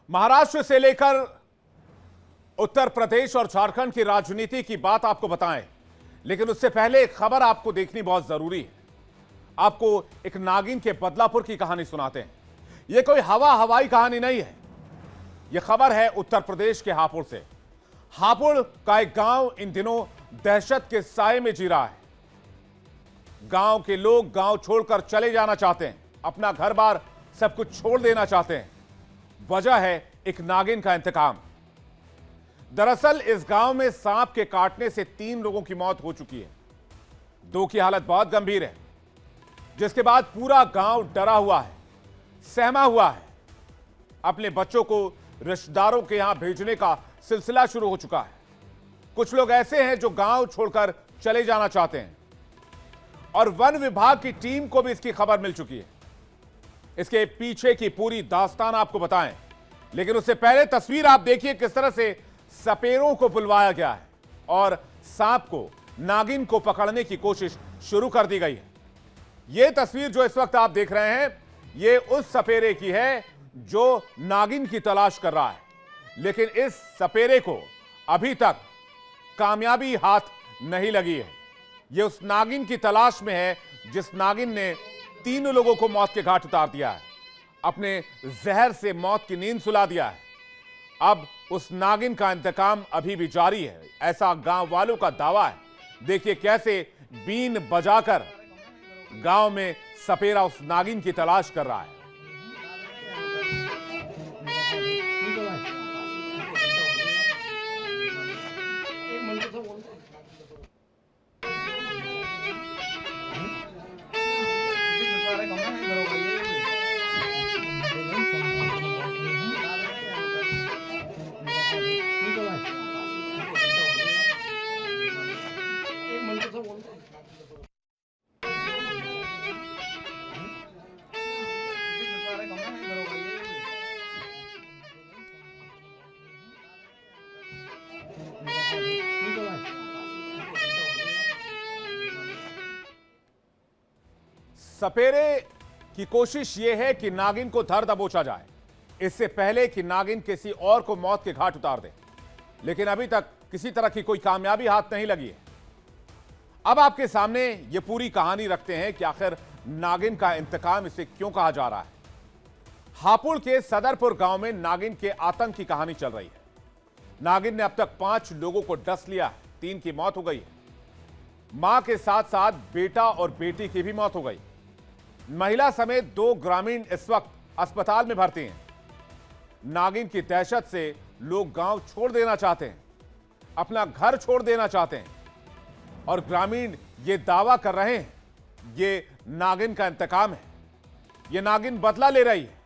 महाराष्ट्र से लेकर उत्तर प्रदेश और झारखंड की राजनीति की बात आपको बताएं, लेकिन उससे पहले एक खबर आपको देखनी बहुत जरूरी है। आपको एक नागिन के बदलापुर की कहानी सुनाते हैं। यह कोई हवाई कहानी नहीं है। यह खबर है उत्तर प्रदेश के हापुड़ से। हापुड़ का एक गांव इन दिनों दहशत के साए में जी रहा है। गांव के लोग गांव छोड़कर चले जाना चाहते हैं, अपना घर बार सब कुछ छोड़ देना चाहते हैं। वजह है एक नागिन का इंतकाम। दरअसल इस गांव में सांप के काटने से 3 लोगों की मौत हो चुकी है। 2 की हालत बहुत गंभीर है, जिसके बाद पूरा गांव डरा हुआ है, सहमा हुआ है। अपने बच्चों को रिश्तेदारों के यहां भेजने का सिलसिला शुरू हो चुका है। कुछ लोग ऐसे हैं जो गांव छोड़कर चले जाना चाहते हैं और वन विभाग की टीम को भी इसकी खबर मिल चुकी है। इसके पीछे की पूरी दास्तान आपको बताएं, लेकिन उससे पहले तस्वीर आप देखिए किस तरह से सपेरों को बुलवाया गया है और सांप को, नागिन को पकड़ने की कोशिश शुरू कर दी गई है। यह तस्वीर जो इस वक्त आप देख रहे हैं, यह उस सपेरे की है जो नागिन की तलाश कर रहा है, लेकिन इस सपेरे को अभी तक कामयाबी हाथ नहीं लगी है। यह उस नागिन की तलाश में है जिस नागिन ने 3 लोगों को मौत के घाट उतार दिया है, अपने जहर से मौत की नींद सुला दिया है। अब उस नागिन का इंतकाम अभी भी जारी है, ऐसा गांव वालों का दावा है। देखिए कैसे बीन बजाकर गांव में सपेरा उस नागिन की तलाश कर रहा है। सपेरे की कोशिश यह है कि नागिन को धर दबोचा जाए, इससे पहले कि नागिन किसी और को मौत के घाट उतार दे, लेकिन अभी तक किसी तरह की कोई कामयाबी हाथ नहीं लगी है। अब आपके सामने यह पूरी कहानी रखते हैं कि आखिर नागिन का इंतकाम इसे क्यों कहा जा रहा है। हापुड़ के सदरपुर गांव में नागिन के आतंक की कहानी चल रही है। नागिन ने अब तक 5 लोगों को डस लिया है, 3 की मौत हो गई है। मां के साथ साथ बेटा और बेटी की भी मौत हो गई। महिला समेत 2 ग्रामीण इस वक्त अस्पताल में भर्ती हैं। नागिन की दहशत से लोग गांव छोड़ देना चाहते हैं, अपना घर छोड़ देना चाहते हैं और ग्रामीण ये दावा कर रहे हैं ये नागिन का इंतकाम है, ये नागिन बदला ले रही है।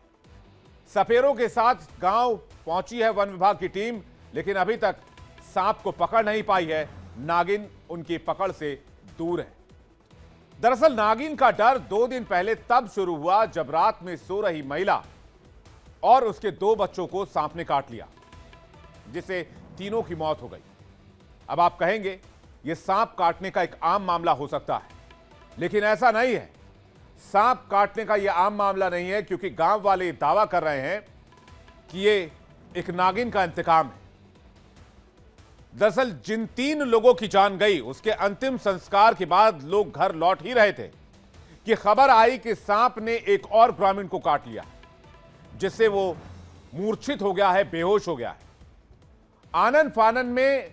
सपेरों के साथ गांव पहुंची है वन विभाग की टीम, लेकिन अभी तक सांप को पकड़ नहीं पाई है। नागिन उनकी पकड़ से दूर है। दरअसल नागिन का डर 2 दिन पहले तब शुरू हुआ जब रात में सो रही महिला और उसके 2 बच्चों को सांप ने काट लिया, जिससे तीनों की मौत हो गई। अब आप कहेंगे यह सांप काटने का एक आम मामला हो सकता है, लेकिन ऐसा नहीं है। सांप काटने का यह आम मामला नहीं है, क्योंकि गांव वाले दावा कर रहे हैं कि यह एक नागिन का इंतकाम है। दरअसल जिन 3 लोगों की जान गई, उसके अंतिम संस्कार के बाद लोग घर लौट ही रहे थे कि खबर आई कि सांप ने एक और ग्रामीण को काट लिया, जिससे वो मूर्छित हो गया है, बेहोश हो गया है। आनन फानन में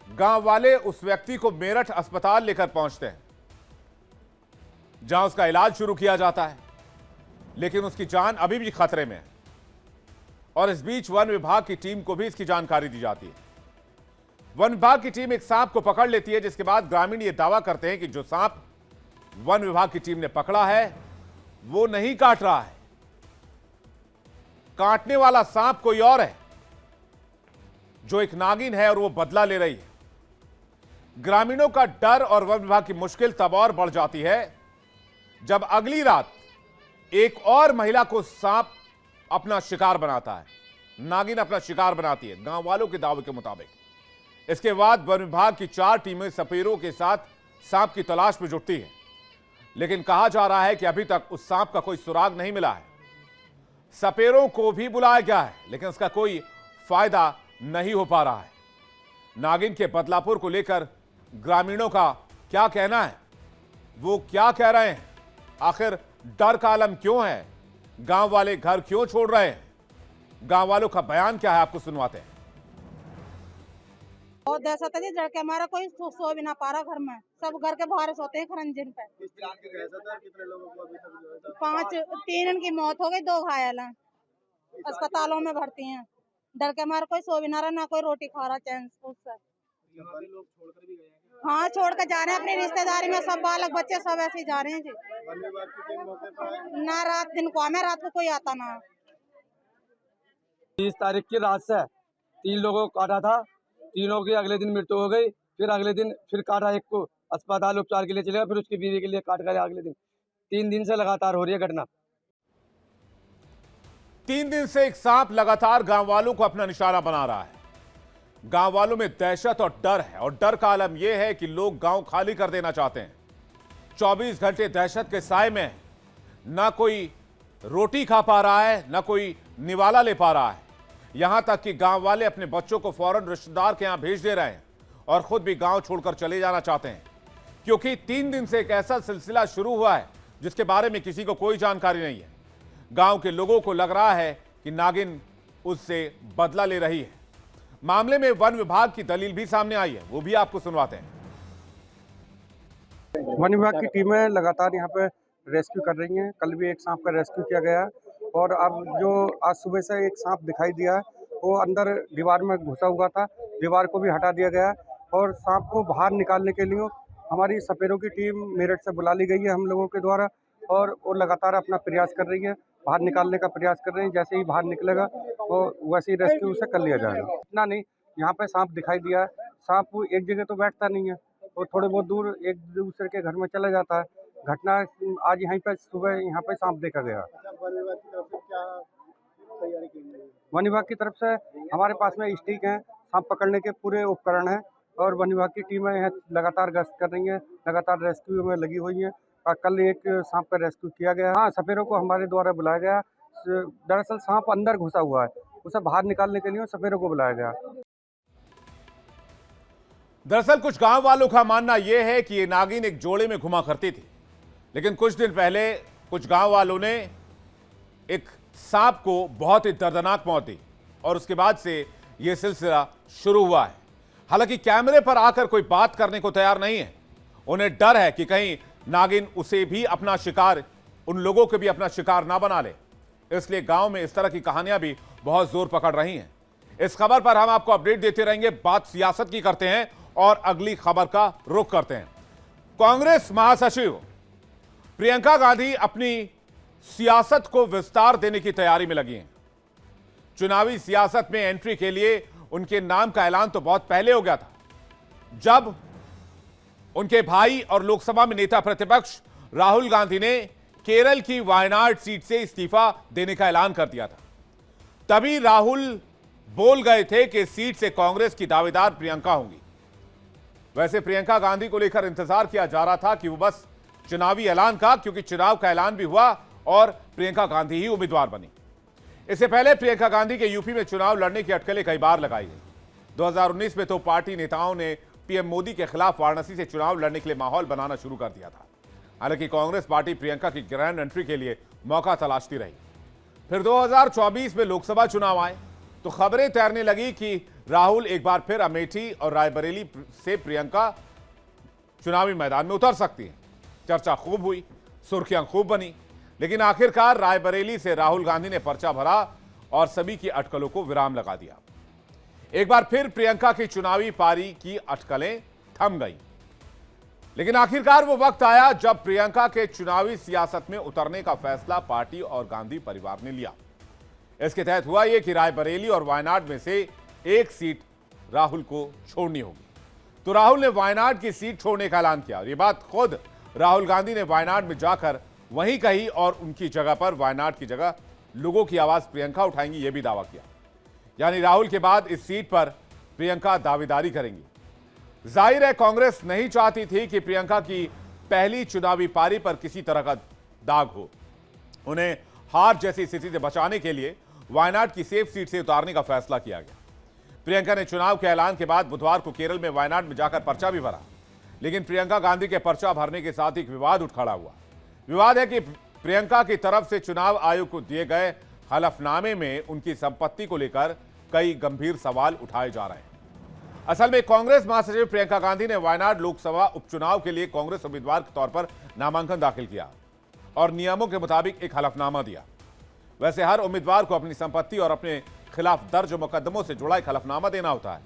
गांव वाले उस व्यक्ति को मेरठ अस्पताल लेकर पहुंचते हैं, जहां उसका इलाज शुरू किया जाता है, लेकिन उसकी जान अभी भी खतरे में है। और इस बीच वन विभाग की टीम को भी इसकी जानकारी दी जाती है। वन विभाग की टीम एक सांप को पकड़ लेती है, जिसके बाद ग्रामीण यह दावा करते हैं कि जो सांप वन विभाग की टीम ने पकड़ा है वो नहीं काट रहा है, काटने वाला सांप कोई और है, जो एक नागिन है और वो बदला ले रही है। ग्रामीणों का डर और वन विभाग की मुश्किल तब और बढ़ जाती है जब अगली रात एक और महिला को सांप अपना शिकार बनाता है, नागिन अपना शिकार बनाती है, गांव वालों के दावे के मुताबिक। इसके बाद वन विभाग की 4 टीमें सपेरों के साथ सांप की तलाश में जुटती हैं, लेकिन कहा जा रहा है कि अभी तक उस सांप का कोई सुराग नहीं मिला है। सपेरों को भी बुलाया गया है, लेकिन इसका कोई फायदा नहीं हो पा रहा है। नागिन के बदलापुर को लेकर ग्रामीणों का क्या कहना है, वो क्या कह रहे हैं, आखिर डर का आलम क्यों है, गांव वाले घर क्यों छोड़ रहे हैं, गांव वालों का बयान क्या है, आपको सुनवाते हैं। बहुत दहशत है जी, जड़ के हमारा कोई सो भी ना पा रहा घर में, सब घर के बाहर सोते हैं खरंजिन पे। कितने लोगों को अभी तक जो है 3 की मौत हो गई, 2 घायल हैं, अस्पतालों में भर्ती हैं। डर के हमारा कोई सो भी ना रहा, ना कोई रोटी खा रहा चैन से। लोग छोड़कर भी गए हैं? हाँ, छोड़ कर जा रहे हैं अपनी रिश्तेदारी में, सब बालक बच्चे सब ऐसे ही जा रहे हैं जी। वन विभाग की टीम मौके पर आई? ना रात दिन को हमें, रात को कोई आता ना। 30 तारीख की रात से 3 लोगों को काटा था, तीनों की अगले दिन मृत्यु हो गई। फिर अगले दिन फिर काटा, एक को अस्पताल उपचार के लिए चले गए, फिर उसकी बीवी के लिए काट गया अगले दिन। 3 दिन से लगातार हो रही है घटना। 3 दिन से एक सांप लगातार गांव वालों को अपना निशाना बना रहा है। गांव वालों में दहशत और डर है, और डर का आलम यह है कि लोग गांव खाली कर देना चाहते हैं। 24 घंटे दहशत के साए में ना कोई रोटी खा पा रहा है, ना कोई निवाला ले पा रहा है। यहां तक कि गांव वाले अपने बच्चों को फौरन रिश्तेदार के यहां भेज दे रहे हैं और खुद भी गांव छोड़कर चले जाना चाहते हैं, क्योंकि 3 दिन से एक ऐसा सिलसिला शुरू हुआ है जिसके बारे में किसी को कोई जानकारी नहीं है। गांव के लोगों को लग रहा है कि नागिन उससे बदला ले रही है। मामले में वन विभाग की दलील भी सामने आई है, वो भी आपको सुनवाते हैं। वन विभाग की टीमें लगातार यहाँ पे रेस्क्यू कर रही हैं। कल भी एक सांप का रेस्क्यू किया गया है, और अब जो आज सुबह से एक सांप दिखाई दिया है, वो अंदर दीवार में घुसा हुआ था, दीवार को भी हटा दिया गया है। और सांप को बाहर निकालने के लिए हमारी सपेरों की टीम मेरठ से बुला ली गई है हम लोगों के द्वारा, और वो लगातार अपना प्रयास कर रही है, बाहर निकालने का प्रयास कर रहे हैं। जैसे ही बाहर निकलेगा वो वैसे ही रेस्क्यू उसे कर लिया जाएगा। इतना नहीं, यहाँ पे सांप दिखाई दिया है, सांप एक जगह तो बैठता नहीं है, वो थोड़े बहुत दूर एक दूसरे के घर में चला जाता है। घटना आज यहीं पे सुबह यहाँ पे सांप देखा गया। वन विभाग की तरफ से क्या तैयारी की गई है? वन विभाग की तरफ से हमारे पास में स्टिक हैं, सांप पकड़ने के पूरे उपकरण हैं, और वन विभाग की टीमें यहाँ लगातार गश्त कर रही हैं, लगातार रेस्क्यू में लगी हुई हैं। और कल एक सांप का रेस्क्यू किया गया। हाँ, सपेरों को हमारे द्वारा बुलाया गया। दरअसल सांप अंदर घुसा हुआ है, उसे बाहर निकालने के लिए सपेरों को बुलाया गया। दरअसल कुछ गांव वालों का मानना यह है कि ये नागिन एक जोड़े में घुमा करती थी, लेकिन कुछ दिन पहले कुछ गांव वालों ने एक सांप को बहुत ही दर्दनाक मौत दी, और उसके बाद से यह सिलसिला शुरू हुआ है। हालांकि कैमरे पर आकर कोई बात करने को तैयार नहीं है। उन्हें डर है कि कहीं नागिन उसे भी अपना शिकार, उन लोगों को भी अपना शिकार ना बना ले, इसलिए गांव में इस तरह की कहानियां भी बहुत जोर पकड़ रही हैं। इस खबर पर हम आपको अपडेट देते रहेंगे। बात सियासत की करते हैं और अगली खबर का रुख करते हैं। कांग्रेस महासचिव प्रियंका गांधी अपनी सियासत को विस्तार देने की तैयारी में लगी हैं। चुनावी सियासत में एंट्री के लिए उनके नाम का ऐलान तो बहुत पहले हो गया था, जब उनके भाई और लोकसभा में नेता प्रतिपक्ष राहुल गांधी ने केरल की वायनाड सीट से इस्तीफा देने का ऐलान कर दिया था। तभी राहुल बोल गए थे कि इस सीट से कांग्रेस की दावेदार प्रियंका होंगी। वैसे प्रियंका गांधी को लेकर इंतजार किया जा रहा था कि वो बस चुनावी ऐलान का, क्योंकि चुनाव का ऐलान भी हुआ और प्रियंका गांधी ही उम्मीदवार बनी। इससे पहले प्रियंका गांधी के यूपी में चुनाव लड़ने की अटकलें कई बार लगाई गई। 2019 में तो पार्टी नेताओं ने पीएम मोदी के खिलाफ वाराणसी से चुनाव लड़ने के लिए माहौल बनाना शुरू कर दिया था। हालांकि कांग्रेस पार्टी प्रियंका की ग्रैंड एंट्री के लिए मौका तलाशती रही। फिर 2024 में लोकसभा चुनाव आए तो खबरें तैरने लगी कि राहुल एक बार फिर अमेठी और रायबरेली से प्रियंका चुनावी मैदान में उतर सकती है। चर्चा खूब हुई, सुर्खियां खूब बनी, लेकिन आखिरकार रायबरेली से राहुल गांधी ने पर्चा भरा और सभी की अटकलों को विराम लगा दिया। एक बार फिर प्रियंका की चुनावी पारी की अटकलें थम गई, लेकिन आखिरकार वो वक्त आया जब प्रियंका के चुनावी सियासत में उतरने का फैसला पार्टी और गांधी परिवार ने लिया। इसके तहत हुआ यह कि रायबरेली और वायनाड में से एक सीट राहुल को छोड़नी होगी। तो राहुल ने वायनाड की सीट छोड़ने का ऐलान किया। ये बात खुद राहुल गांधी ने वायनाड में जाकर वहीं कही, और उनकी जगह पर, वायनाड की जगह लोगों की आवाज प्रियंका उठाएंगी, यह भी दावा किया। यानी राहुल के बाद इस सीट पर प्रियंका दावेदारी करेंगी। जाहिर है कांग्रेस नहीं चाहती थी कि प्रियंका की पहली चुनावी पारी पर किसी तरह का दाग हो। उन्हें हार जैसी स्थिति से बचाने के लिए वायनाड की सेफ सीट से उतारने का फैसला किया गया। प्रियंका ने चुनाव के ऐलान के बाद बुधवार को केरल में वायनाड में जाकर पर्चा भी भरा, लेकिन प्रियंका गांधी के पर्चा भरने के साथ एक विवाद उठ खड़ा हुआ। विवाद है कि प्रियंका की तरफ से चुनाव आयोग को दिए गए हलफनामे में उनकी संपत्ति को लेकर कई गंभीर सवाल उठाए जा रहे हैं। असल में कांग्रेस महासचिव प्रियंका गांधी ने वायनाड लोकसभा उपचुनाव के लिए कांग्रेस उम्मीदवार के तौर पर नामांकन दाखिल किया और नियमों के मुताबिक एक हलफनामा दिया। वैसे हर उम्मीदवार को अपनी संपत्ति और अपने खिलाफ दर्ज मुकदमों से जुड़ा एक हलफनामा देना होता है।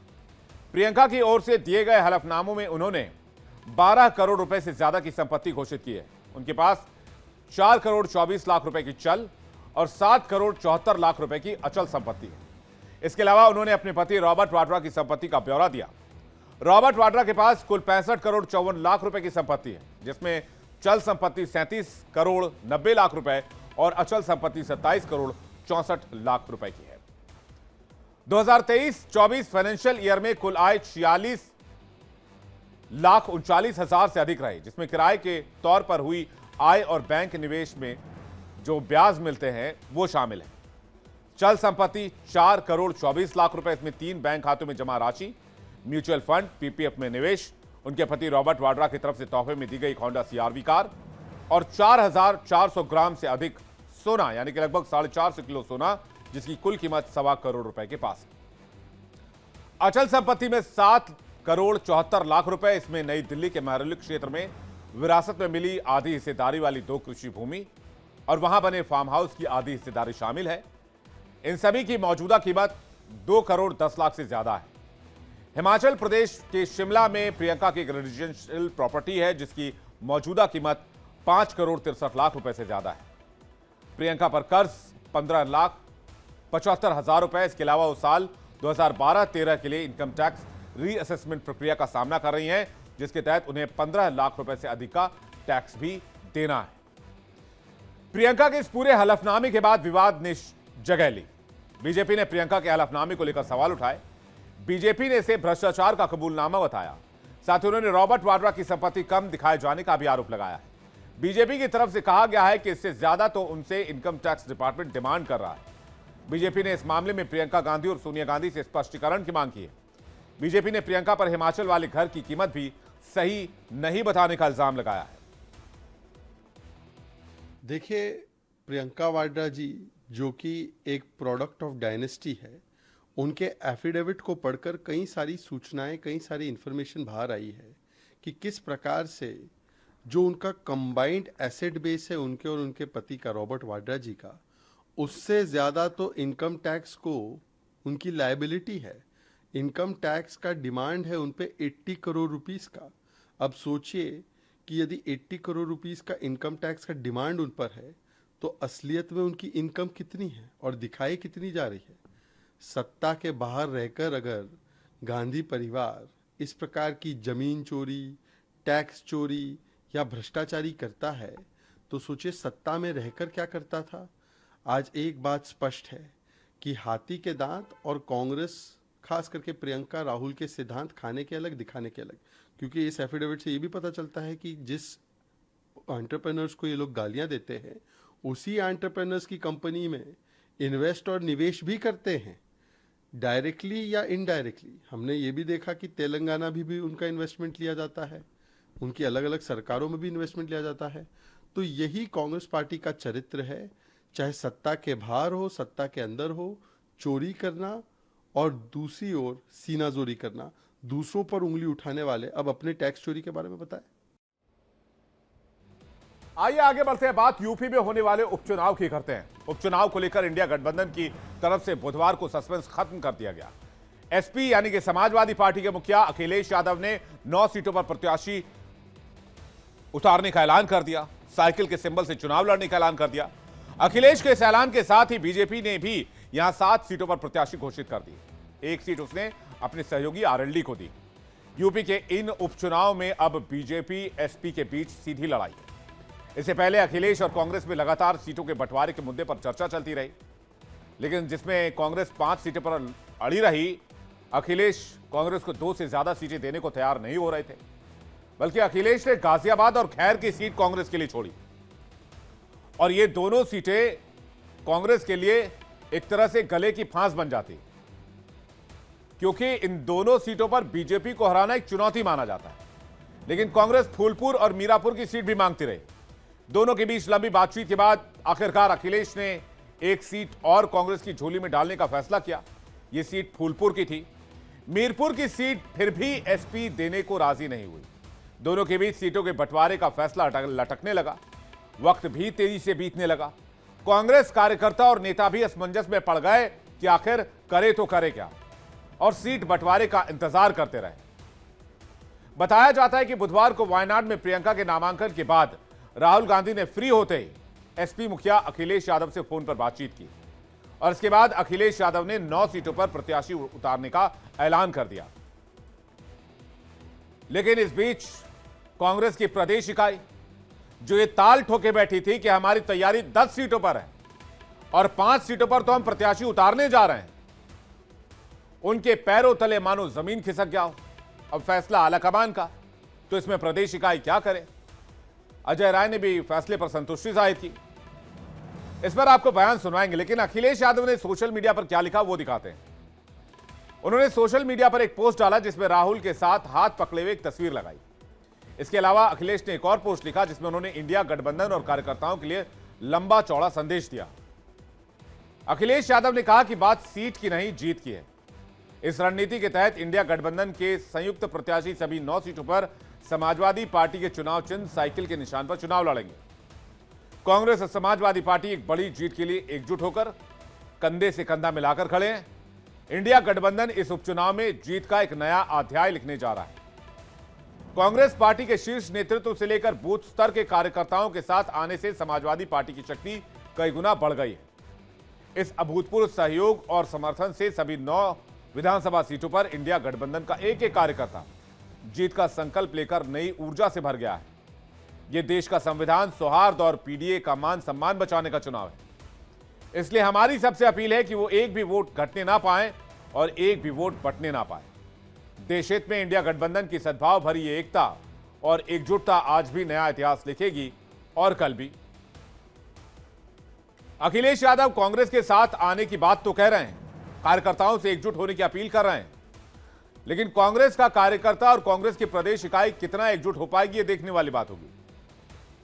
प्रियंका की ओर से दिए गए हलफनामों में उन्होंने 12 करोड़ रुपए से ज्यादा की संपत्ति घोषित की है। उनके पास 4 करोड़ 24 लाख रुपए की चल और 7 करोड़ 74 लाख रुपए की अचल संपत्ति है। इसके अलावा उन्होंने अपने पति रॉबर्ट वाड्रा की संपत्ति का ब्यौरा दिया। रॉबर्ट वाड्रा के पास कुल 65 करोड़ 54 लाख रुपए की संपत्ति है, जिसमें चल संपत्ति 37 करोड़ 90 लाख रुपए और अचल संपत्ति 27 करोड़ 64 लाख रुपए की है। 2023-24 फाइनेंशियल ईयर में कुल आय 46,39,000 से अधिक रही, जिसमें किराए के तौर पर हुई आय और बैंक निवेश में जो ब्याज मिलते हैं वो शामिल है। चल संपत्ति 4 करोड़ 24 लाख रुपए, इसमें 3 बैंक खातों में जमा राशि, म्यूचुअल फंड, पीपीएफ में निवेश, उनके पति रॉबर्ट वाड्रा की तरफ से तोहफे में दी गई होंडा सीआरवी कार और 4,400 ग्राम से अधिक सोना, यानी कि लगभग 450 किलो सोना, जिसकी कुल कीमत 1.25 करोड़ रुपए के पास है। अचल संपत्ति में 7 करोड़ 74 लाख रुपए, इसमें नई दिल्ली के महरौली क्षेत्र में विरासत में मिली आधी हिस्सेदारी वाली 2 कृषि भूमि और वहां बने फार्म हाउस की आधी हिस्सेदारी शामिल है। इन सभी की मौजूदा कीमत 2 करोड़ 10 लाख से ज्यादा है। हिमाचल प्रदेश के शिमला में प्रियंका की एक रेजिडेंशियल प्रॉपर्टी है, जिसकी मौजूदा कीमत 5 करोड़ 63 लाख रुपए से ज्यादा है। प्रियंका पर कर्ज 15,75,000 रुपए। इसके अलावा वो साल 2012-13 के लिए इनकम टैक्स रीअसेसमेंट प्रक्रिया का सामना कर रही हैं, जिसके तहत उन्हें 15 लाख रुपए से अधिक का टैक्स भी देना है। प्रियंका के इस पूरे हलफनामे के बाद विवाद ने जगह ली। बीजेपी ने प्रियंका के हलफनामे को लेकर सवाल उठाए। बीजेपी ने इसे भ्रष्टाचार का कबूलनामा बताया। साथ ही उन्होंने रॉबर्ट वाड्रा की संपत्ति कम दिखाए जाने का भी आरोप लगाया है। बीजेपी की तरफ से कहा गया है कि इससे ज्यादा तो उनसे इनकम टैक्स डिपार्टमेंट डिमांड कर रहा है। बीजेपी ने इस मामले में प्रियंका गांधी और सोनिया गांधी से स्पष्टीकरण की मांग की है। बीजेपी ने प्रियंका पर हिमाचल वाले घर की कीमत भी सही नहीं बताने का इल्जाम लगाया है। देखिए, प्रियंका वाड्रा जी जो कि एक प्रोडक्ट ऑफ डायनेस्टी है, उनके एफिडेविट को पढ़कर कई सारी सूचनाएं, कई सारी इंफॉर्मेशन बाहर आई है कि किस प्रकार से जो उनका कंबाइंड एसेट बेस है उनके और उनके पति का, रॉबर्ट वाड्रा जी का, उससे ज़्यादा तो इनकम टैक्स को उनकी लायबिलिटी है। इनकम टैक्स का डिमांड है उन पे 80 करोड़ रुपीस का। अब सोचिए कि यदि 80 करोड़ रुपीस का इनकम टैक्स का डिमांड उन पर है तो असलियत में उनकी इनकम कितनी है और दिखाई कितनी जा रही है। सत्ता के बाहर रहकर अगर गांधी परिवार इस प्रकार की जमीन चोरी, टैक्स चोरी या भ्रष्टाचारी करता है तो सोचिए सत्ता में रहकर क्या करता था। आज एक बात स्पष्ट है कि हाथी के दांत और कांग्रेस, खास करके प्रियंका राहुल के सिद्धांत खाने के अलग दिखाने के अलग, क्योंकि इस एफिडेविट से ये भी पता चलता है कि जिस एंटरप्रेन्योर्स को ये लोग गालियां देते हैं उसी एंटरप्रेन्योर्स की कंपनी में इन्वेस्ट और निवेश भी करते हैं, डायरेक्टली या इनडायरेक्टली। हमने ये भी देखा कि तेलंगाना भी उनका इन्वेस्टमेंट लिया जाता है, उनकी अलग अलग सरकारों में भी इन्वेस्टमेंट लिया जाता है। तो यही कांग्रेस पार्टी का चरित्र है, चाहे सत्ता के बाहर हो, सत्ता के अंदर हो, चोरी करना और दूसरी ओर सीनाजोरी करना, दूसरों पर उंगली उठाने वाले। अब अपने टैक्स चोरी के बारे में बताएं। आइए आगे बढ़ते हैं, बात यूपी में होने वाले उपचुनाव की करते हैं। उपचुनाव को लेकर इंडिया गठबंधन की तरफ से बुधवार को सस्पेंस खत्म कर दिया गया। एसपी यानी कि समाजवादी पार्टी के मुखिया अखिलेश यादव ने 9 सीटों पर प्रत्याशी उतारने का ऐलान कर दिया। साइकिल के सिंबल से चुनाव लड़ने का ऐलान कर दिया। अखिलेश के इस ऐलान के साथ ही बीजेपी ने भी यहां 7 सीटों पर प्रत्याशी घोषित कर दी। 1 सीट उसने अपने सहयोगी आरएलडी को दी। यूपी के इन उपचुनाव में अब बीजेपी एसपी के बीच सीधी लड़ाई है। इससे पहले अखिलेश और कांग्रेस में लगातार सीटों के बंटवारे के मुद्दे पर चर्चा चलती रही, लेकिन जिसमें कांग्रेस 5 सीटों पर अड़ी रही। अखिलेश कांग्रेस को 2 से ज्यादा सीटें देने को तैयार नहीं हो रहे थे, बल्कि अखिलेश ने गाजियाबाद और खैर की सीट कांग्रेस के लिए छोड़ी और ये दोनों सीटें कांग्रेस के लिए एक तरह से गले की फांस बन जाती, क्योंकि इन दोनों सीटों पर बीजेपी को हराना एक चुनौती माना जाता है। लेकिन कांग्रेस फूलपुर और मीरापुर की सीट भी मांगती रही। दोनों के बीच लंबी बातचीत के बाद आखिरकार अखिलेश ने एक सीट और कांग्रेस की झोली में डालने का फैसला किया। यह सीट फूलपुर की थी। मीरपुर की सीट फिर भी एसपी देने को राजी नहीं हुई। दोनों के बीच सीटों के बंटवारे का फैसला लटकने लगा। वक्त भी तेजी से बीतने लगा। कांग्रेस कार्यकर्ता और नेता भी असमंजस में पड़ गए कि आखिर करे तो करे क्या, और सीट बंटवारे का इंतजार करते रहे। बताया जाता है कि बुधवार को वायनाड में प्रियंका के नामांकन के बाद राहुल गांधी ने फ्री होते ही एसपी मुखिया अखिलेश यादव से फोन पर बातचीत की, और इसके बाद अखिलेश यादव ने 9 सीटों पर प्रत्याशी उतारने का ऐलान कर दिया। लेकिन इस बीच कांग्रेस की प्रदेश इकाई, जो ये ताल ठोके बैठी थी कि हमारी तैयारी 10 सीटों पर है और 5 सीटों पर तो हम प्रत्याशी उतारने जा रहे हैं, उनके पैरों तले मानो जमीन खिसक गया हो। अब फैसला आलाकमान का, तो इसमें प्रदेश इकाई क्या करे। अजय राय ने भी फैसले पर संतुष्टि जाहिर की। इस पर आपको बयान सुनवाएंगे, लेकिन अखिलेश यादव ने सोशल मीडिया पर क्या लिखा वो दिखाते हैं। उन्होंने सोशल मीडिया पर एक पोस्ट डाला जिसमें राहुल के साथ हाथ पकड़े हुए एक तस्वीर लगाई। इसके अलावा अखिलेश ने एक और पोस्ट लिखा जिसमें उन्होंने इंडिया गठबंधन और कार्यकर्ताओं के लिए लंबा चौड़ा संदेश दिया। अखिलेश यादव ने कहा कि बात सीट की नहीं, जीत की है। इस रणनीति के तहत इंडिया गठबंधन के संयुक्त प्रत्याशी सभी 9 सीटों पर समाजवादी पार्टी के चुनाव चिन्ह साइकिल के निशान पर चुनाव लड़ेंगे। कांग्रेस और समाजवादी पार्टी एक बड़ी जीत के लिए एकजुट होकर कंधे से कंधा मिलाकर खड़े हैं। इंडिया गठबंधन इस उपचुनाव में जीत का एक नया अध्याय लिखने जा रहा है। कांग्रेस पार्टी के शीर्ष नेतृत्व से लेकर बूथ स्तर के कार्यकर्ताओं के साथ आने से समाजवादी पार्टी की शक्ति कई गुना बढ़ गई है। इस अभूतपूर्व सहयोग और समर्थन से सभी 9 विधानसभा सीटों पर इंडिया गठबंधन का एक एक कार्यकर्ता जीत का संकल्प लेकर नई ऊर्जा से भर गया है। यह देश का संविधान, सौहार्द और पीडीए का मान सम्मान बचाने का चुनाव है। इसलिए हमारी सबसे अपील है कि वो एक भी वोट घटने ना पाए और एक भी वोट बंटने ना पाए। देश हित में इंडिया गठबंधन की सद्भाव भरी एकता और एकजुटता आज भी नया इतिहास लिखेगी और कल भी। अखिलेश यादव कांग्रेस के साथ आने की बात तो कह रहे हैं, कार्यकर्ताओं से एकजुट होने की अपील कर रहे हैं, लेकिन कांग्रेस का कार्यकर्ता और कांग्रेस की प्रदेश इकाई कितना एकजुट हो पाएगी ये देखने वाली बात होगी।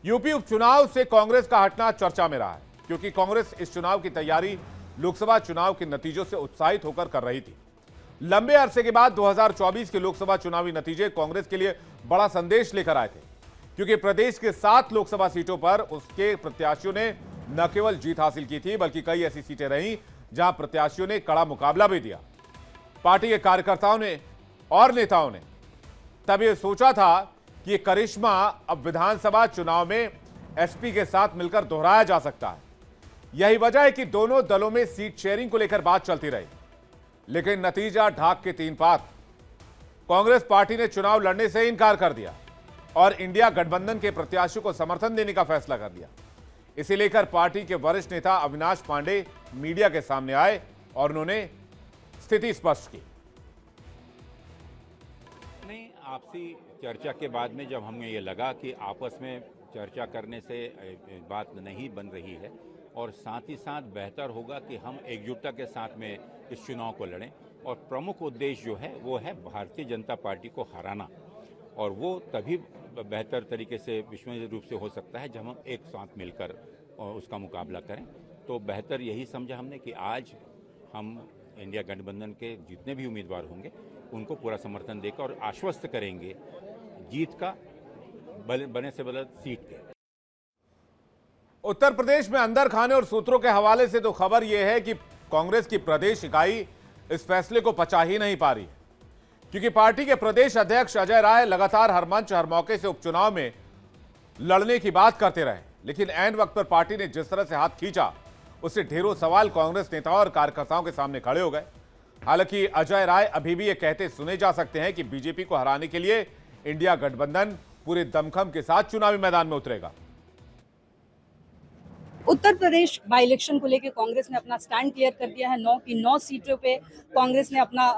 यूपी उपचुनाव से कांग्रेस का हटना चर्चा में रहा है, क्योंकि कांग्रेस इस चुनाव की तैयारी लोकसभा चुनाव के नतीजों से उत्साहित होकर कर रही थी। लंबे अरसे के बाद 2024 के लोकसभा चुनावी नतीजे कांग्रेस के लिए बड़ा संदेश लेकर आए थे, क्योंकि प्रदेश के 7 लोकसभा सीटों पर उसके प्रत्याशियों ने न केवल जीत हासिल की थी, बल्कि कई ऐसी सीटें रहीं जहां प्रत्याशियों ने कड़ा मुकाबला भी दिया। पार्टी के कार्यकर्ताओं ने और नेताओं ने तब यह सोचा था कि यह करिश्मा अब विधानसभा चुनाव में एसपी के साथ मिलकर दोहराया जा सकता है। यही वजह है कि दोनों दलों में सीट शेयरिंग को लेकर बात चलती रही, लेकिन नतीजा ढाक के 3 पात। कांग्रेस पार्टी ने चुनाव लड़ने से इनकार कर दिया और इंडिया गठबंधन के प्रत्याशियों को समर्थन देने का फैसला कर लिया। इसे लेकर पार्टी के वरिष्ठ नेता अविनाश पांडे मीडिया के सामने आए और उन्होंने स्थिति स्पष्ट की। नहीं, आपसी चर्चा के बाद में जब हमें ये लगा कि आपस में चर्चा करने से बात नहीं बन रही है और साथ ही साथ बेहतर होगा कि हम एकजुटता के साथ में इस चुनाव को लड़ें, और प्रमुख उद्देश्य जो है वो है भारतीय जनता पार्टी को हराना, और वो तभी बेहतर तरीके से विश्वसनीय रूप से हो सकता है जब हम एक साथ मिलकर उसका मुकाबला करें। तो बेहतर यही समझा हमने कि आज हम इंडिया गठबंधन के जितने भी उम्मीदवार होंगे उनको पूरा समर्थन देकर और आश्वस्त करेंगे जीत का, बने से बने सीट के। उत्तर प्रदेश में अंदर खाने और सूत्रों के हवाले से तो खबर यह है कि कांग्रेस की प्रदेश इकाई इस फैसले को पचा ही नहीं पा रही है, क्योंकि पार्टी के प्रदेश अध्यक्ष अजय राय लगातार हर मंच हर मौके से उपचुनाव में लड़ने की बात करते रहे, लेकिन ऐन वक्त पर पार्टी ने जिस तरह से हाथ खींचा उससे ढेरों सवाल कांग्रेस नेताओं और कार्यकर्ताओं के सामने खड़े हो गए। हालांकि अजय राय अभी भी ये कहते सुने जा सकते हैं कि बीजेपी को हराने के लिए इंडिया गठबंधन पूरे दमखम के साथ चुनावी मैदान में उतरेगा। उत्तर प्रदेश बाई इलेक्शन को लेकर कांग्रेस ने अपना स्टैंड क्लियर कर दिया है। 9 की 9 सीटों पे कांग्रेस ने अपना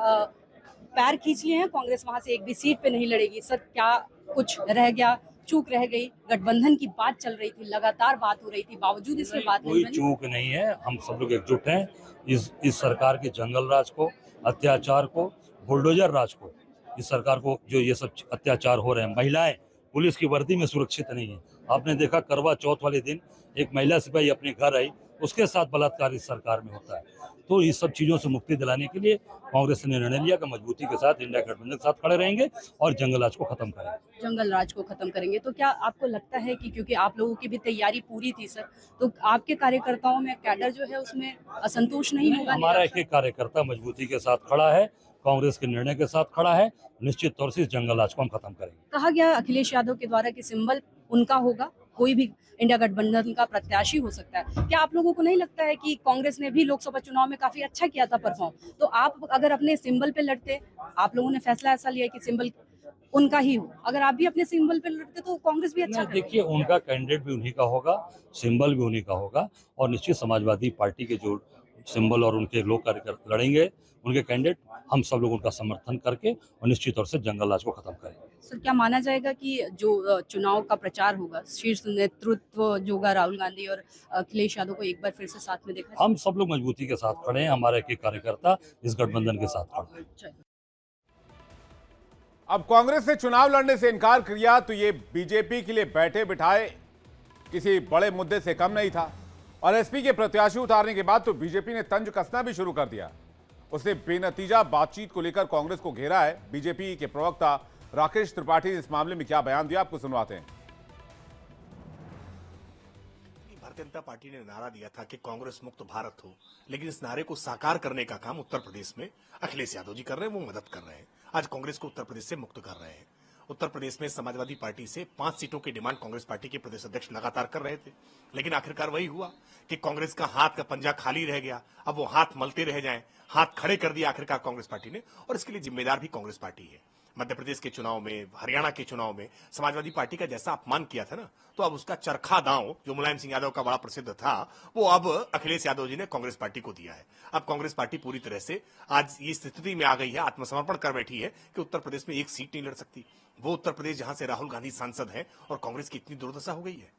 पैर खींच लिए हैं। कांग्रेस वहां से एक भी सीट पे नहीं लड़ेगी। सर, क्या कुछ रह गया चूक रह गई? गठबंधन की बात चल रही थी, लगातार बात हो रही थी, बावजूद इसमें बात नहीं कोई बनी। चूक नहीं है, हम सब लोग एकजुट हैं इस सरकार के जंगल राज को, अत्याचार को, बुलडोजर राज को, इस सरकार को जो ये सब अत्याचार हो रहे हैं। महिलाएं पुलिस की वर्दी में सुरक्षित नहीं है। आपने देखा करवा चौथ वाले दिन एक महिला सिपाही अपने घर आई, उसके साथ बलात्कार इस सरकार में होता है। तो इस सब चीजों से मुक्ति दिलाने के लिए कांग्रेस ने निर्णय लिया कि मजबूती के साथ इंडिया गठबंधन के साथ खड़े रहेंगे और जंगल राज को खत्म करेंगे। जंगल राज को खत्म करेंगे। तो क्या आपको लगता है कि क्योंकि आप लोगों की भी तैयारी पूरी थी सर, तो आपके कार्यकर्ताओं में कैडर जो है उसमें असंतोष नहीं होगा? हमारा एक एक कार्यकर्ता मजबूती के साथ खड़ा है, कांग्रेस के निर्णय के साथ खड़ा है। निश्चित तौर से इस जंगल राज को हम खत्म करेंगे। कहा गया अखिलेश यादव के द्वारा कि सिंबल उनका होगा, कोई भी इंडिया गठबंधन का प्रत्याशी हो सकता है। क्या आप लोगों को नहीं लगता है कि कांग्रेस ने भी लोकसभा चुनाव में काफी अच्छा किया था परफॉर्म? तो आप अगर अपने सिंबल पे लड़ते, आप लोगों ने फैसला ऐसा लिया कि सिंबल उनका ही हो, अगर आप भी अपने सिंबल पे लड़ते तो कांग्रेस भी अच्छा करेगी। देखिए, उनका कैंडिडेट भी उन्हीं का होगा, सिंबल भी उन्हीं का होगा और निश्चित समाजवादी पार्टी के जो सिंबल और उनके लोग कार्यकर्ता लड़ेंगे, उनके कैंडिडेट, हम सब लोग उनका समर्थन करके और निश्चित तौर से जंगल राज को खत्म करेंगे। सर, क्या माना जाएगा कि जो चुनाव का प्रचार होगा, शीर्ष नेतृत्व जो होगा, राहुल गांधी और अखिलेश यादव को एक बार फिर से साथ में देखा जाए? हम सब लोग मजबूती के साथ खड़े हैं, हमारे एक एक कार्यकर्ता इस गठबंधन के साथ खड़ा है। चलिए। अब कांग्रेस ने चुनाव लड़ने से इनकार किया तो ये बीजेपी के लिए बैठे बिठाए किसी बड़े मुद्दे से कम नहीं था और एसपी के प्रत्याशी उतारने के बाद तो बीजेपी ने तंज कसना भी शुरू कर दिया। उसने बेनतीजा बातचीत को लेकर कांग्रेस को घेरा है। बीजेपी के प्रवक्ता राकेश त्रिपाठी ने इस मामले में क्या बयान दिया, आपको सुनवाते हैं। भारतीय जनता पार्टी ने नारा दिया था कि कांग्रेस मुक्त भारत हो, लेकिन इस नारे को साकार करने का काम उत्तर प्रदेश में अखिलेश यादव जी कर रहे हैं, वो मदद कर रहे हैं। आज कांग्रेस को उत्तर प्रदेश से मुक्त कर रहे हैं। उत्तर प्रदेश में समाजवादी पार्टी से 5 सीटों की डिमांड कांग्रेस पार्टी के प्रदेश अध्यक्ष लगातार कर रहे थे, लेकिन आखिरकार वही हुआ कि कांग्रेस का हाथ का पंजा खाली रह गया। अब वो हाथ मलते रह जाएं, हाथ खड़े कर दिया आखिरकार कांग्रेस पार्टी ने, और इसके लिए जिम्मेदार भी कांग्रेस पार्टी है। मध्य प्रदेश के चुनाव में, हरियाणा के चुनाव में समाजवादी पार्टी का जैसा अपमान किया था ना, तो अब उसका चरखा दांव जो मुलायम सिंह यादव का बड़ा प्रसिद्ध था, वो अब अखिलेश यादव जी ने कांग्रेस पार्टी को दिया है। अब कांग्रेस पार्टी पूरी तरह से आज ये स्थिति में आ गई है, आत्मसमर्पण कर बैठी है कि उत्तर प्रदेश में एक सीट नहीं लड़ सकती। वो उत्तर प्रदेश जहां से राहुल गांधी सांसद हैं और कांग्रेस की इतनी दुर्दशा हो गई है।